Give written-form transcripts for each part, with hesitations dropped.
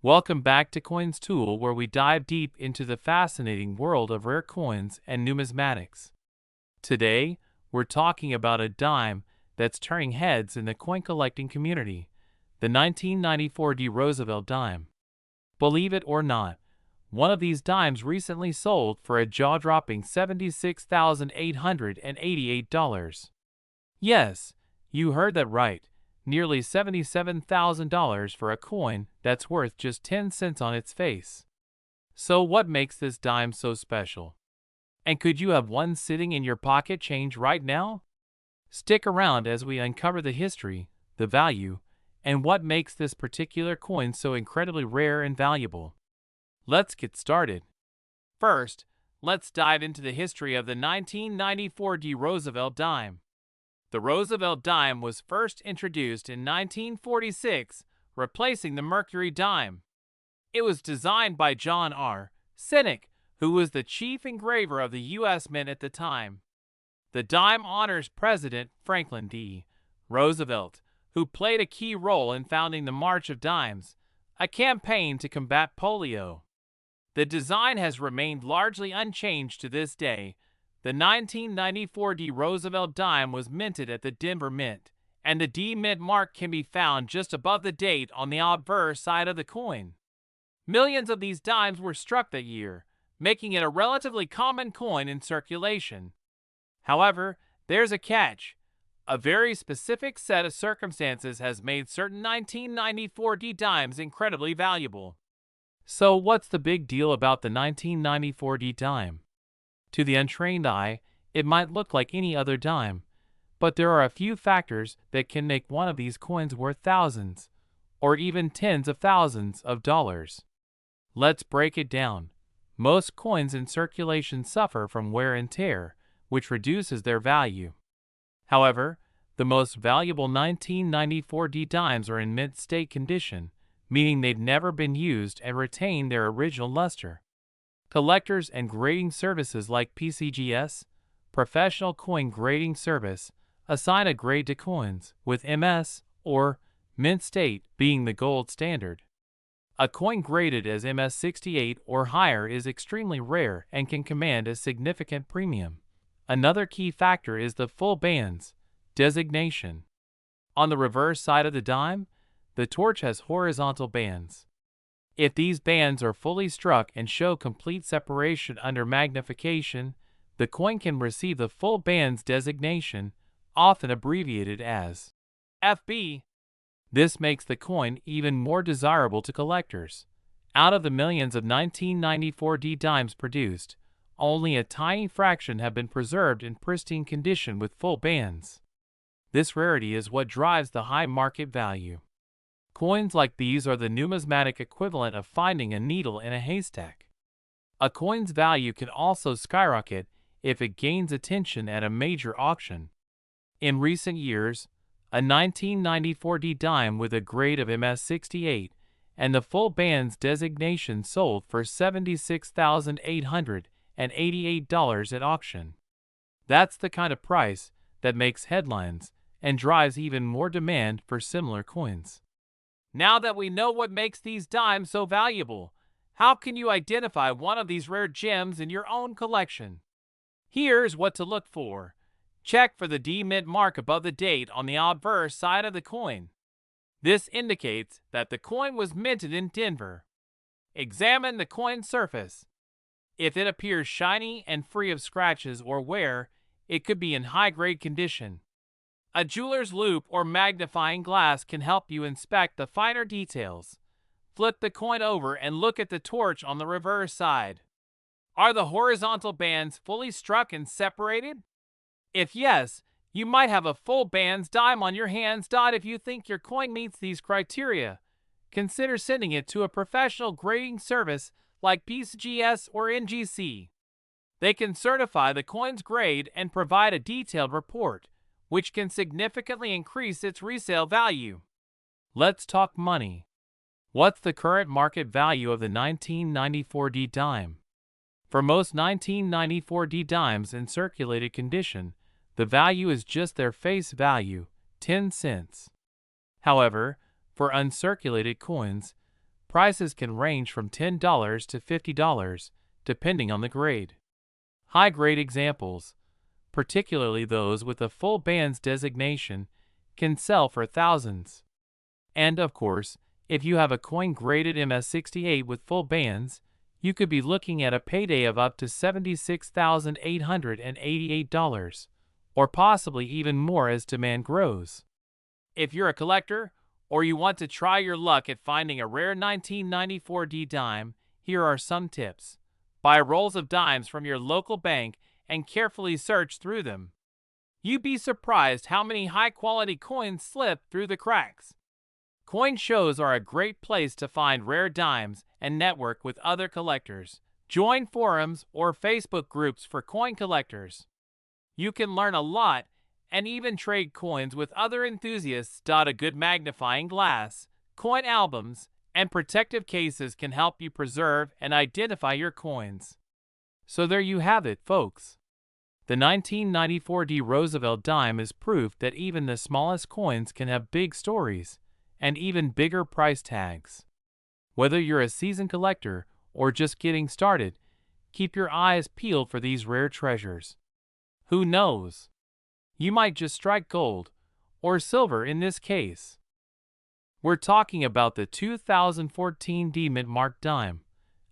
Welcome back to Coins Tool, where we dive deep into the fascinating world of rare coins and numismatics. Today, we're talking about a dime that's turning heads in the coin collecting community, the 1994 Roosevelt dime. Believe it or not, one of these dimes recently sold for a jaw-dropping $76,888. Yes, you heard that right. Nearly $77,000 for a coin that's worth just 10 cents on its face. So what makes this dime so special? And could you have one sitting in your pocket change right now? Stick around as we uncover the history, the value, and what makes this particular coin so incredibly rare and valuable. Let's get started. First, let's dive into the history of the 1994 Roosevelt dime. The Roosevelt dime was first introduced in 1946, replacing the Mercury dime. It was designed by John R. Sinek, who was the chief engraver of the U.S. Mint at the time. The dime honors President Franklin D. Roosevelt, who played a key role in founding the March of Dimes, a campaign to combat polio. The design has remained largely unchanged to this day. The 1994 Roosevelt dime was minted at the Denver Mint, and the D Mint mark can be found just above the date on the obverse side of the coin. Millions of these dimes were struck that year, making it a relatively common coin in circulation. However, there's a catch. A very specific set of circumstances has made certain 1994 D dimes incredibly valuable. So what's the big deal about the 1994 D dime? To the untrained eye, it might look like any other dime, but there are a few factors that can make one of these coins worth thousands, or even tens of thousands of dollars. Let's break it down. Most coins in circulation suffer from wear and tear, which reduces their value. However, the most valuable 1994 D dimes are in mint state condition, meaning they've never been used and retain their original luster. Collectors and grading services like PCGS, Professional Coin Grading Service, assign a grade to coins, with MS, or mint state, being the gold standard. A coin graded as MS68 or higher is extremely rare and can command a significant premium. Another key factor is the full bands designation. On the reverse side of the dime, the torch has horizontal bands. If these bands are fully struck and show complete separation under magnification, the coin can receive the full bands designation, often abbreviated as FB. This makes the coin even more desirable to collectors. Out of the millions of 1994 D dimes produced, only a tiny fraction have been preserved in pristine condition with full bands. This rarity is what drives the high market value. Coins like these are the numismatic equivalent of finding a needle in a haystack. A coin's value can also skyrocket if it gains attention at a major auction. In recent years, a 1994 D dime with a grade of MS68 and the full bands designation sold for $76,888 at auction. That's the kind of price that makes headlines and drives even more demand for similar coins. Now that we know what makes these dimes so valuable, how can you identify one of these rare gems in your own collection? Here's what to look for. Check for the D Mint mark above the date on the obverse side of the coin. This indicates that the coin was minted in Denver. Examine the coin surface. If it appears shiny and free of scratches or wear, it could be in high-grade condition. A jeweler's loupe or magnifying glass can help you inspect the finer details. Flip the coin over and look at the torch on the reverse side. Are the horizontal bands fully struck and separated? If yes, you might have a full bands dime on your hands. If you think your coin meets these criteria, consider sending it to a professional grading service like PCGS or NGC. They can certify the coin's grade and provide a detailed report, which can significantly increase its resale value. Let's talk money. What's the current market value of the 1994 D dime? For most 1994 D dimes in circulated condition, the value is just their face value, 10 cents. However, for uncirculated coins, prices can range from $10 to $50, depending on the grade. High-grade examples, particularly those with a full bands designation, can sell for thousands. And of course, if you have a coin graded MS68 with full bands, you could be looking at a payday of up to $76,888, or possibly even more as demand grows. If you're a collector, or you want to try your luck at finding a rare 1994 D dime, here are some tips. Buy rolls of dimes from your local bank and carefully search through them. You'd be surprised how many high-quality coins slip through the cracks. Coin shows are a great place to find rare dimes and network with other collectors. Join forums or Facebook groups for coin collectors. You can learn a lot and even trade coins with other enthusiasts. A good magnifying glass, coin albums, and protective cases can help you preserve and identify your coins. So there you have it, folks. The 1994 D Roosevelt dime is proof that even the smallest coins can have big stories and even bigger price tags. Whether you're a seasoned collector or just getting started, keep your eyes peeled for these rare treasures. Who knows? You might just strike gold, or silver in this case. We're talking about the 2014 D Mint Mark dime,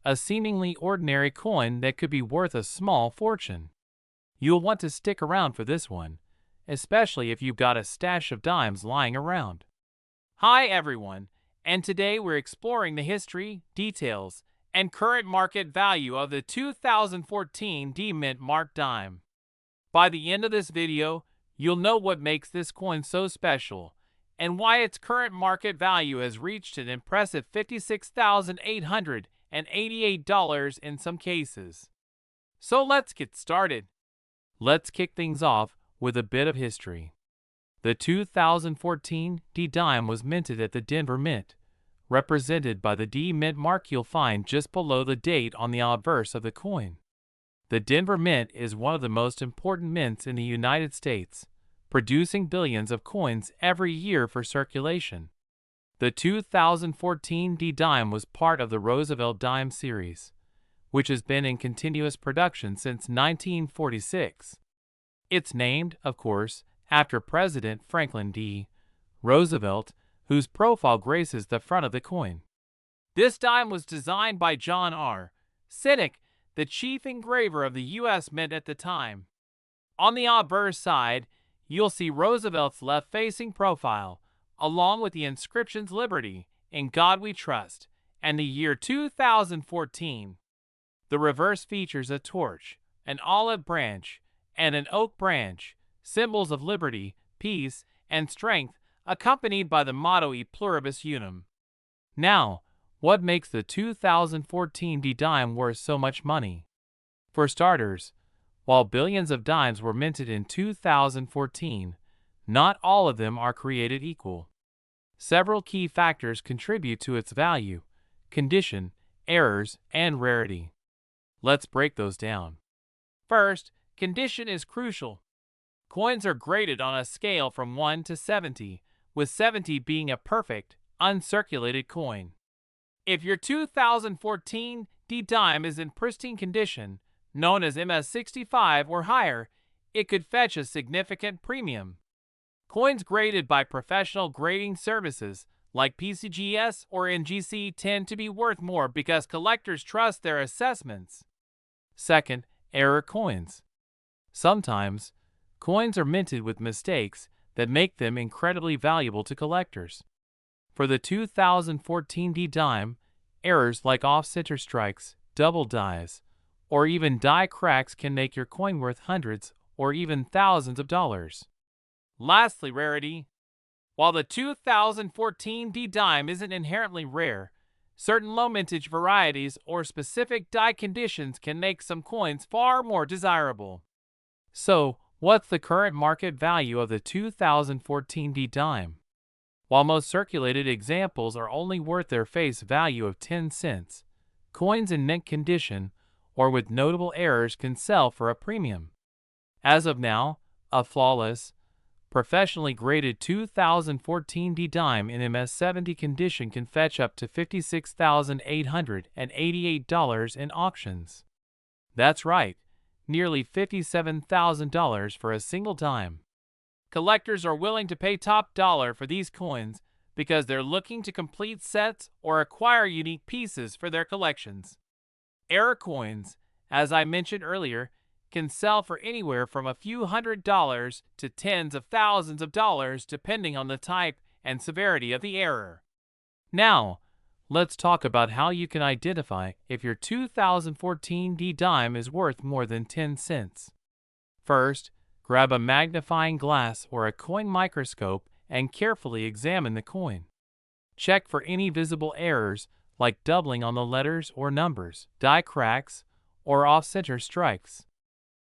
a seemingly ordinary coin that could be worth a small fortune. You'll want to stick around for this one, especially if you've got a stash of dimes lying around. Hi everyone, and today we're exploring the history, details, and current market value of the 2014 D Mint Mark dime. By the end of this video, you'll know what makes this coin so special and why its current market value has reached an impressive $56,888 in some cases. So let's get started. Let's kick things off with a bit of history. The 2014 D dime was minted at the Denver Mint, represented by the D Mint mark you'll find just below the date on the obverse of the coin. The Denver Mint is one of the most important mints in the United States, producing billions of coins every year for circulation. The 2014 D dime was part of the Roosevelt dime series, which has been in continuous production since 1946. It's named, of course, after President Franklin D. Roosevelt, whose profile graces the front of the coin. This dime was designed by John R. Sinek, the chief engraver of the U.S. Mint at the time. On the obverse side, you'll see Roosevelt's left-facing profile, along with the inscriptions Liberty, In God We Trust, and the year 2014. The reverse features a torch, an olive branch, and an oak branch, symbols of liberty, peace, and strength, accompanied by the motto E Pluribus Unum. Now, what makes the 2014 D dime worth so much money? For starters, while billions of dimes were minted in 2014, not all of them are created equal. Several key factors contribute to its value: condition, errors, and rarity. Let's break those down. First, condition is crucial. Coins are graded on a scale from 1 to 70, with 70 being a perfect, uncirculated coin. If your 2014 D dime is in pristine condition, known as MS65 or higher, it could fetch a significant premium. Coins graded by professional grading services like PCGS or NGC tend to be worth more because collectors trust their assessments. Second, error coins. Sometimes, coins are minted with mistakes that make them incredibly valuable to collectors. For the 2014 D dime, errors like off-center strikes, double dies, or even die cracks can make your coin worth hundreds or even thousands of dollars. Lastly, rarity. While the 2014 D dime isn't inherently rare, certain low mintage varieties or specific die conditions can make some coins far more desirable. So, what's the current market value of the 2014 D dime? While most circulated examples are only worth their face value of 10 cents, coins in mint condition or with notable errors can sell for a premium. As of now, a flawless, professionally graded 2014 D dime in MS70 condition can fetch up to $56,888 in auctions. That's right, nearly $57,000 for a single dime. Collectors are willing to pay top dollar for these coins because they're looking to complete sets or acquire unique pieces for their collections. Error coins, as I mentioned earlier, can sell for anywhere from a few $100s to tens of thousands of dollars depending on the type and severity of the error. Now, let's talk about how you can identify if your 2014 D dime is worth more than 10 cents. First, grab a magnifying glass or a coin microscope and carefully examine the coin. Check for any visible errors like doubling on the letters or numbers, die cracks, or off-center strikes.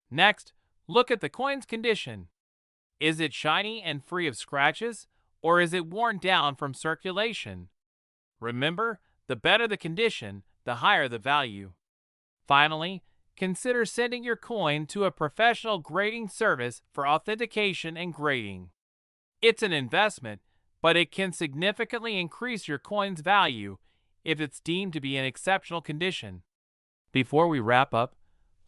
Next, look at the coin's condition. Is it shiny and free of scratches, or is it worn down from circulation? Remember, the better the condition, the higher the value. Finally, consider sending your coin to a professional grading service for authentication and grading. It's an investment, but it can significantly increase your coin's value if it's deemed to be in exceptional condition. Before we wrap up,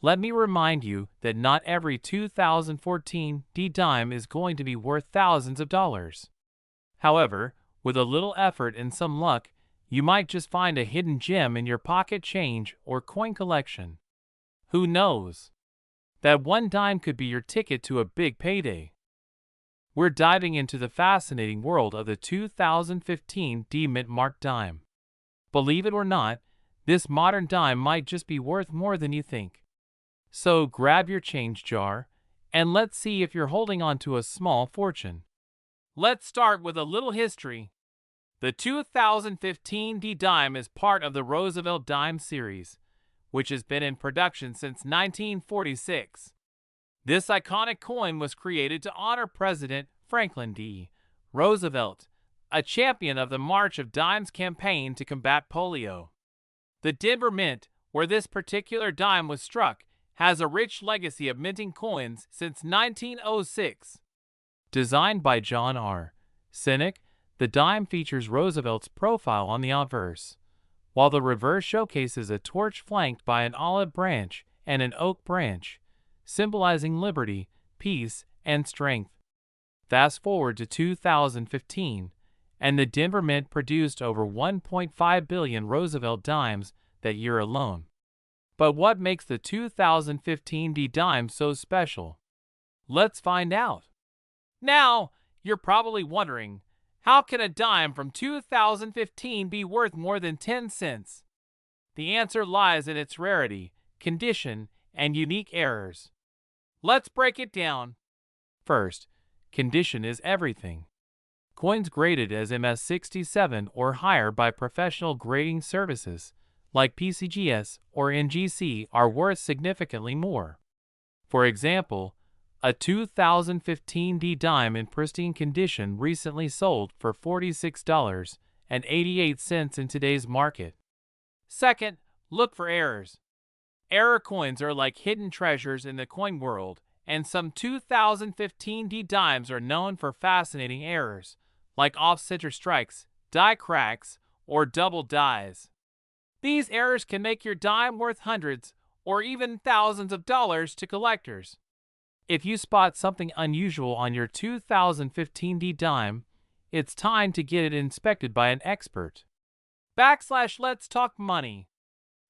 let me remind you that not every 2014 D dime is going to be worth thousands of dollars. However, with a little effort and some luck, you might just find a hidden gem in your pocket change or coin collection. Who knows? That one dime could be your ticket to a big payday. We're diving into the fascinating world of the 2015 D Mint Mark dime. Believe it or not, this modern dime might just be worth more than you think. So grab your change jar, and let's see if you're holding on to a small fortune. Let's start with a little history. The 2015 D dime is part of the Roosevelt dime series, which has been in production since 1946. This iconic coin was created to honor President Franklin D. Roosevelt, a champion of the March of Dimes campaign to combat polio. The Denver Mint, where this particular dime was struck, has a rich legacy of minting coins since 1906. Designed by John R. Sinek, the dime features Roosevelt's profile on the obverse, while the reverse showcases a torch flanked by an olive branch and an oak branch, symbolizing liberty, peace, and strength. Fast forward to 2015, and the Denver Mint produced over 1.5 billion Roosevelt dimes that year alone. But what makes the 2015 D dime so special? Let's find out. Now, you're probably wondering, how can a dime from 2015 be worth more than 10 cents? The answer lies in its rarity, condition, and unique errors. Let's break it down. First, condition is everything. Coins graded as MS67 or higher by professional grading services, like PCGS or NGC, are worth significantly more. For example, a 2015 D dime in pristine condition recently sold for $46.88 in today's market. Second, look for errors. Error coins are like hidden treasures in the coin world, and some 2015 D dimes are known for fascinating errors, like off-center strikes, die cracks, or double dies. These errors can make your dime worth hundreds or even thousands of dollars to collectors. If you spot something unusual on your 2015 D dime, it's time to get it inspected by an expert. Let's talk money.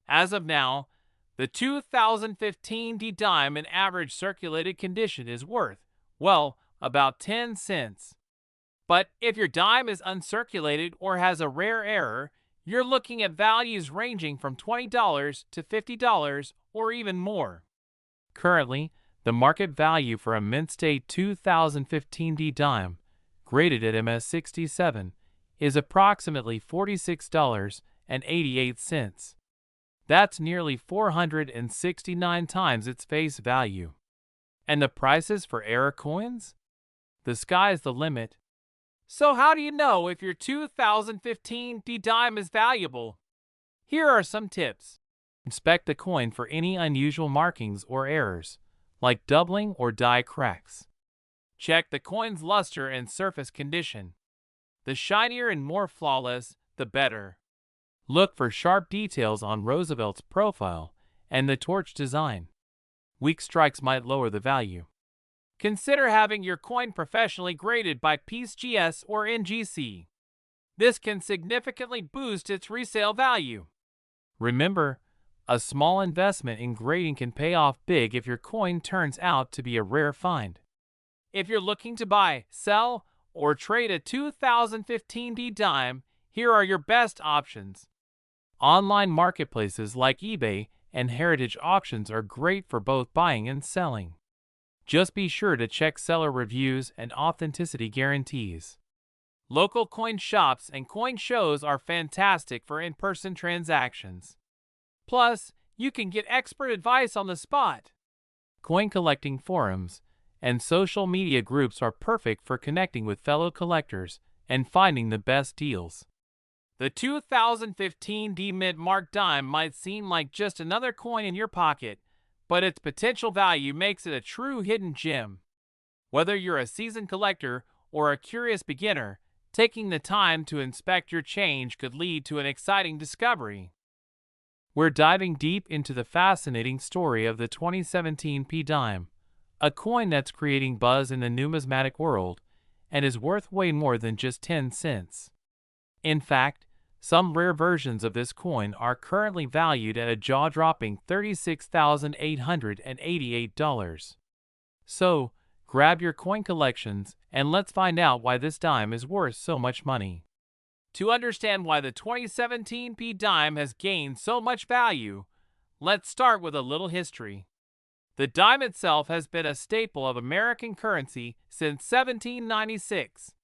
As of now, the 2015 D dime in average circulated condition is worth, well, about 10 cents. But if your dime is uncirculated or has a rare error, you're looking at values ranging from $20 to $50 or even more. Currently, the market value for a mint state 2015 D dime, graded at MS67, is approximately $46.88. That's nearly 469 times its face value. And the prices for error coins? The sky's the limit. So how do you know if your 2015 D dime is valuable? Here are some tips. Inspect the coin for any unusual markings or errors, like doubling or die cracks. Check the coin's luster and surface condition. The shinier and more flawless, the better. Look for sharp details on Roosevelt's profile and the torch design. Weak strikes might lower the value. Consider having your coin professionally graded by PSGS or NGC. This can significantly boost its resale value. Remember, a small investment in grading can pay off big if your coin turns out to be a rare find. If you're looking to buy, sell, or trade a 2015 D dime, here are your best options. Online marketplaces like eBay and heritage auctions are great for both buying and selling. Just be sure to check seller reviews and authenticity guarantees. Local coin shops and coin shows are fantastic for in-person transactions. Plus, you can get expert advice on the spot. Coin collecting forums and social media groups are perfect for connecting with fellow collectors and finding the best deals. The 2015 D Mint Mark dime might seem like just another coin in your pocket, but its potential value makes it a true hidden gem. Whether you're a seasoned collector or a curious beginner, taking the time to inspect your change could lead to an exciting discovery. We're diving deep into the fascinating story of the 2017 P dime, a coin that's creating buzz in the numismatic world and is worth way more than just 10 cents. In fact, some rare versions of this coin are currently valued at a jaw-dropping $36,888. So, grab your coin collections and let's find out why this dime is worth so much money. To understand why the 2017 P dime has gained so much value, let's start with a little history. The dime itself has been a staple of American currency since 1796.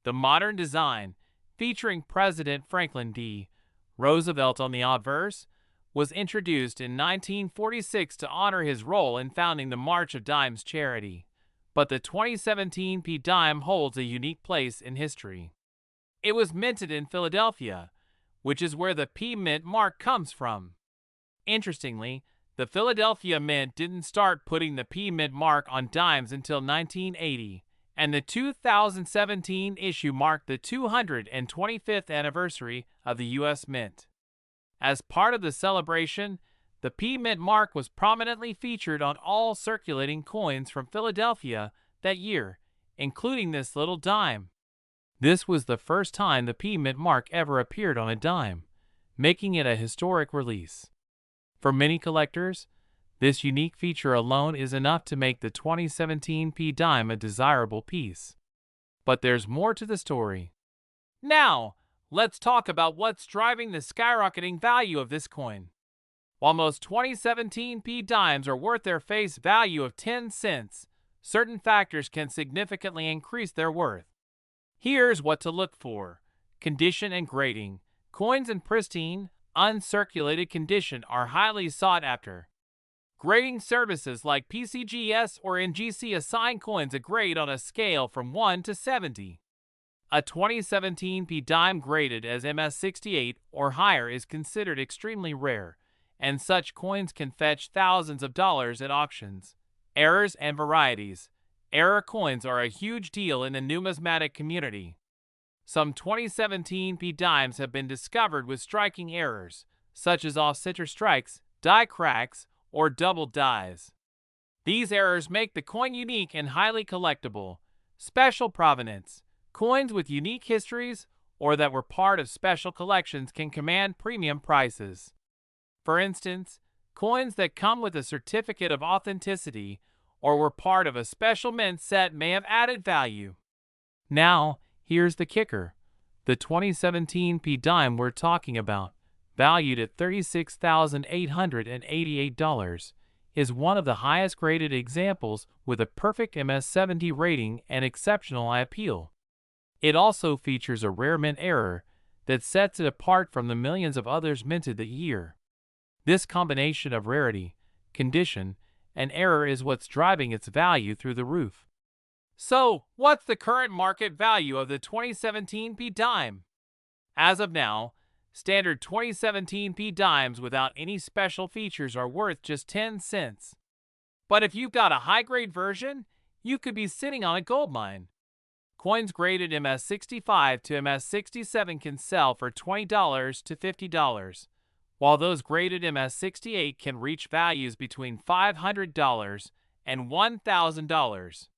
The modern design, featuring President Franklin D. Roosevelt on the obverse, was introduced in 1946 to honor his role in founding the March of Dimes charity. But the 2017 P dime holds a unique place in history. It was minted in Philadelphia, which is where the P Mint mark comes from. Interestingly, the Philadelphia Mint didn't start putting the P Mint mark on dimes until 1980, and the 2017 issue marked the 225th anniversary of the U.S. Mint. As part of the celebration, the P Mint mark was prominently featured on all circulating coins from Philadelphia that year, including this little dime. This was the first time the P Mint mark ever appeared on a dime, making it a historic release. For many collectors, this unique feature alone is enough to make the 2017 P dime a desirable piece. But there's more to the story. Now, let's talk about what's driving the skyrocketing value of this coin. While most 2017 P dimes are worth their face value of 10 cents, certain factors can significantly increase their worth. Here's what to look for. Condition and grading. Coins in pristine, uncirculated condition are highly sought after. Grading services like PCGS or NGC assign coins a grade on a scale from 1 to 70. A 2017 P dime graded as MS68 or higher is considered extremely rare, and such coins can fetch thousands of dollars at auctions. Errors and varieties. Error coins are a huge deal in the numismatic community. Some 2017 P dimes have been discovered with striking errors, such as off-center strikes, die cracks, or double dies. These errors make the coin unique and highly collectible. Special provenance. Coins with unique histories or that were part of special collections can command premium prices. For instance, coins that come with a certificate of authenticity or were part of a special mint set may have added value. Now, here's the kicker. The 2017 P dime we're talking about, valued at $36,888, is one of the highest graded examples with a perfect MS70 rating and exceptional eye appeal. It also features a rare mint error that sets it apart from the millions of others minted that year. This combination of rarity, condition, and error is what's driving its value through the roof. So, what's the current market value of the 2017 P dime? As of now, standard 2017 P dimes without any special features are worth just 10 cents. But if you've got a high-grade version, you could be sitting on a gold mine. Coins graded MS65 to MS67 can sell for $20 to $50, while those graded MS68 can reach values between $500 and $1,000.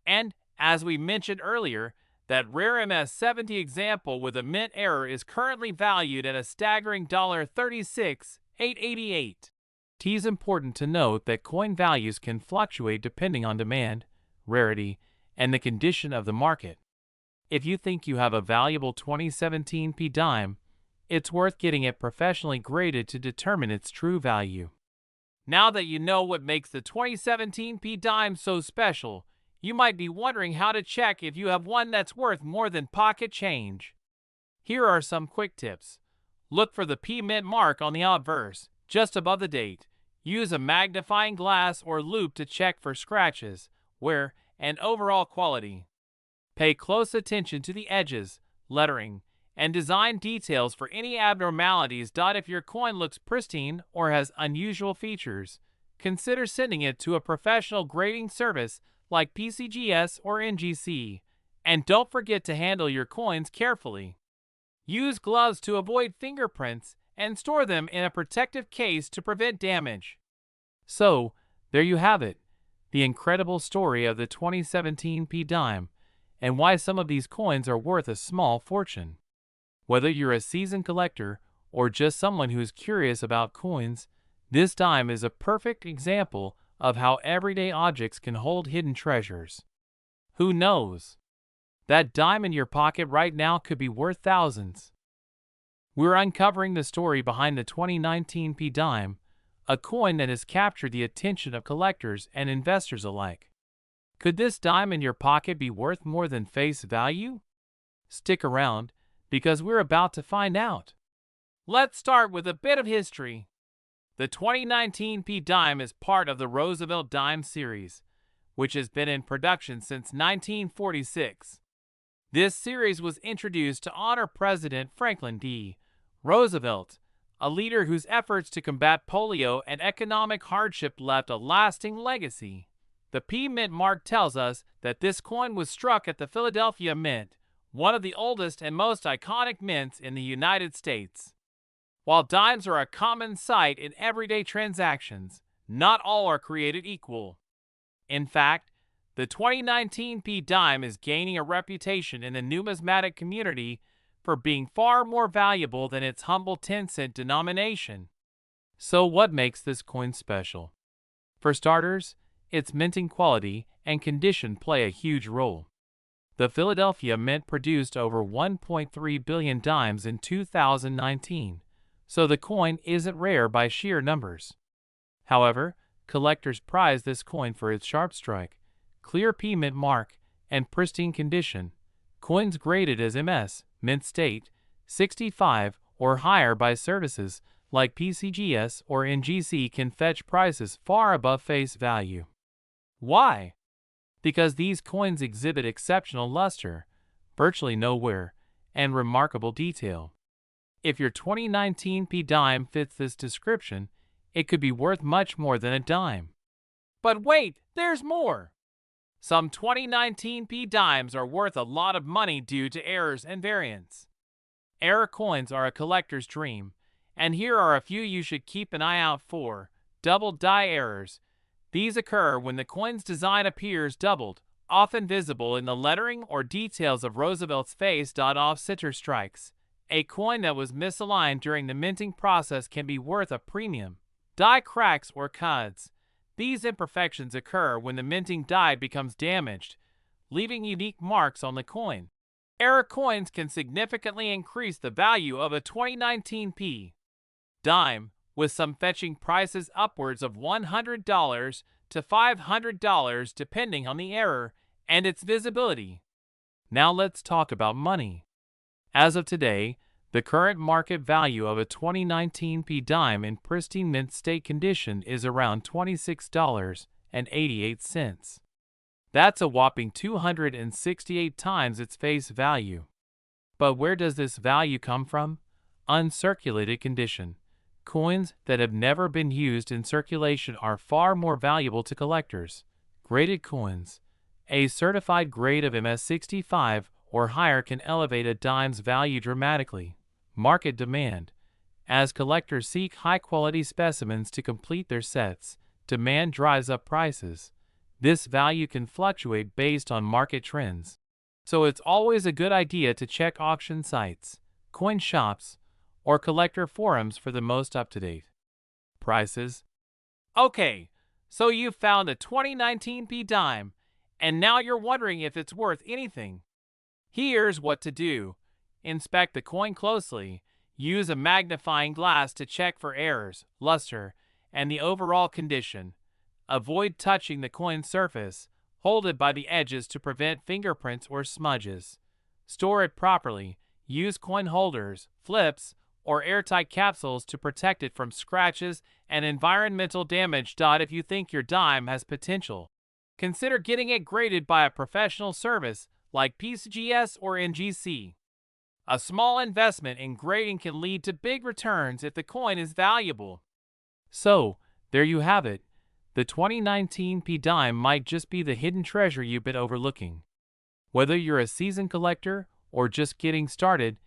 And, as we mentioned earlier, that rare MS70 example with a mint error is currently valued at a staggering $36,888. It is important to note that coin values can fluctuate depending on demand, rarity, and the condition of the market. If you think you have a valuable 2017 P dime, it's worth getting it professionally graded to determine its true value. Now that you know what makes the 2017 P dime so special, you might be wondering how to check if you have one that's worth more than pocket change. Here are some quick tips. Look for the P mint mark on the obverse, just above the date. Use a magnifying glass or loupe to check for scratches, wear, and overall quality. Pay close attention to the edges, lettering, and design details for any abnormalities. If your coin looks pristine or has unusual features, consider sending it to a professional grading service like PCGS or NGC. And don't forget to handle your coins carefully. Use gloves to avoid fingerprints and store them in a protective case to prevent damage. So, there you have it, the incredible story of the 2017 P dime, and why some of these coins are worth a small fortune. Whether you're a seasoned collector or just someone who's curious about coins, this dime is a perfect example of how everyday objects can hold hidden treasures. Who knows? That dime in your pocket right now could be worth thousands. We're uncovering the story behind the 2019 P dime, a coin that has captured the attention of collectors and investors alike. Could this dime in your pocket be worth more than face value? Stick around, because we're about to find out. Let's start with a bit of history. The 2019 P dime is part of the Roosevelt dime series, which has been in production since 1946. This series was introduced to honor President Franklin D. Roosevelt, a leader whose efforts to combat polio and economic hardship left a lasting legacy. The P Mint mark tells us that this coin was struck at the Philadelphia Mint, one of the oldest and most iconic mints in the United States. While dimes are a common sight in everyday transactions, not all are created equal. In fact, the 2019 P dime is gaining a reputation in the numismatic community for being far more valuable than its humble 10-cent denomination. So what makes this coin special? For starters, its minting quality and condition play a huge role. The Philadelphia Mint produced over 1.3 billion dimes in 2019, so the coin isn't rare by sheer numbers. However, collectors prize this coin for its sharp strike, clear P Mint mark, and pristine condition. Coins graded as MS, Mint State, 65 or higher by services like PCGS or NGC can fetch prices far above face value. Why? Because these coins exhibit exceptional luster, virtually no wear, and remarkable detail. If your 2019 P dime fits this description, it could be worth much more than a dime. But wait, there's more! Some 2019 P dimes are worth a lot of money due to errors and variants. Error coins are a collector's dream, and here are a few you should keep an eye out for. Double die errors. These occur when the coin's design appears doubled, often visible in the lettering or details of Roosevelt's face. Off-center strikes. A coin that was misaligned during the minting process can be worth a premium. Die cracks or cuds. These imperfections occur when the minting die becomes damaged, leaving unique marks on the coin. Error coins can significantly increase the value of a 2019 P dime, with some fetching prices upwards of $100 to $500 depending on the error and its visibility. Now let's talk about money. As of today, the current market value of a 2019 P dime in pristine mint state condition is around $26.88. That's a whopping 268 times its face value. But where does this value come from? Uncirculated condition. Coins that have never been used in circulation are far more valuable to collectors. Graded coins. A certified grade of MS65 or higher can elevate a dime's value dramatically. Market demand. As collectors seek high-quality specimens to complete their sets, demand drives up prices. This value can fluctuate based on market trends. So it's always a good idea to check auction sites, coin shops, or collector forums for the most up-to-date prices. Okay, so you've found a 2019 P dime, and now you're wondering if it's worth anything. Here's what to do. Inspect the coin closely. Use a magnifying glass to check for errors, luster, and the overall condition. Avoid touching the coin surface. Hold it by the edges to prevent fingerprints or smudges. Store it properly. Use coin holders, flips, or airtight capsules to protect it from scratches and environmental damage. If you think your dime has potential, consider getting it graded by a professional service like PCGS or NGC. A small investment in grading can lead to big returns if the coin is valuable. So, there you have it. The 2019 P dime might just be the hidden treasure you've been overlooking. Whether you're a seasoned collector or just getting started,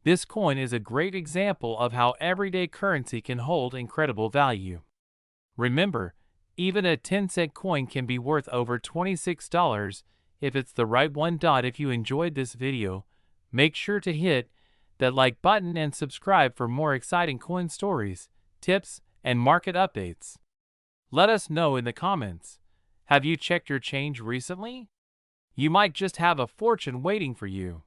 this coin is a great example of how everyday currency can hold incredible value. Remember, even a 10-cent coin can be worth over $26 if it's the right one. If you enjoyed this video, make sure to hit that like button and subscribe for more exciting coin stories, tips, and market updates. Let us know in the comments. Have you checked your change recently? You might just have a fortune waiting for you.